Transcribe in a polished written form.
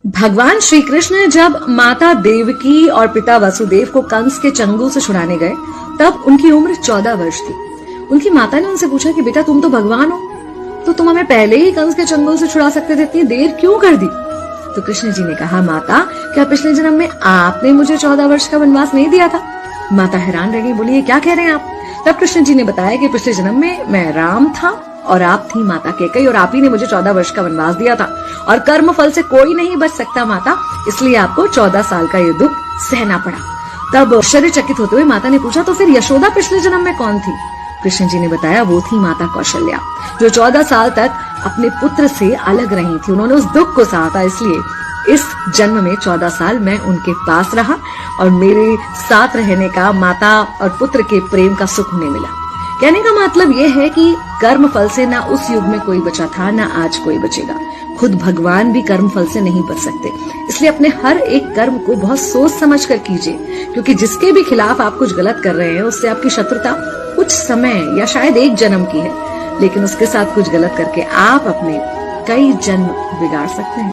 भगवान श्री कृष्ण जब माता देवकी और पिता वसुदेव को कंस के चंगुल से छुड़ाने गए तब उनकी उम्र 14 वर्ष थी। उनकी माता ने उनसे पूछा कि बेटा तुम तो भगवान हो, तो तुम हमें पहले ही कंस के चंगुल से छुड़ा सकते थे, इतनी देर क्यों कर दी? तो कृष्ण जी ने कहा, माता क्या पिछले जन्म में आपने मुझे 14 वर्ष का वनवास नहीं दिया था? माता हैरान रह गई, बोली ये क्या कह रहे हैं आप? तब कृष्ण जी ने बताया कि पिछले जन्म में मैं राम था और आप थी माता कैकेयी और आप ही ने मुझे 14 वर्ष का वनवास दिया था और कर्म फल से कोई नहीं बच सकता माता, इसलिए आपको 14 साल का ये दुख सहना पड़ा। तब आश्चर्यचकित होते हुए माता ने पूछा, तो फिर यशोदा पिछले जन्म में कौन थी? कृष्ण जी ने बताया, वो थी माता कौशल्या, जो 14 साल तक अपने पुत्र से अलग रही थी। उन्होंने उस दुख को सहा था, इसलिए इस जन्म में 14 साल मैं उनके पास रहा और मेरे साथ रहने का माता और पुत्र के प्रेम का सुख उन्हें मिला। कहने का मतलब यह है कि कर्म फल से ना उस युग में कोई बचा था, ना आज कोई बचेगा। खुद भगवान भी कर्म फल से नहीं बच सकते, इसलिए अपने हर एक कर्म को बहुत सोच समझ कर कीजिए, क्योंकि जिसके भी खिलाफ आप कुछ गलत कर रहे हैं उससे आपकी शत्रुता कुछ समय या शायद एक जन्म की है, लेकिन उसके साथ कुछ गलत करके आप अपने कई जन्म बिगाड़ सकते हैं।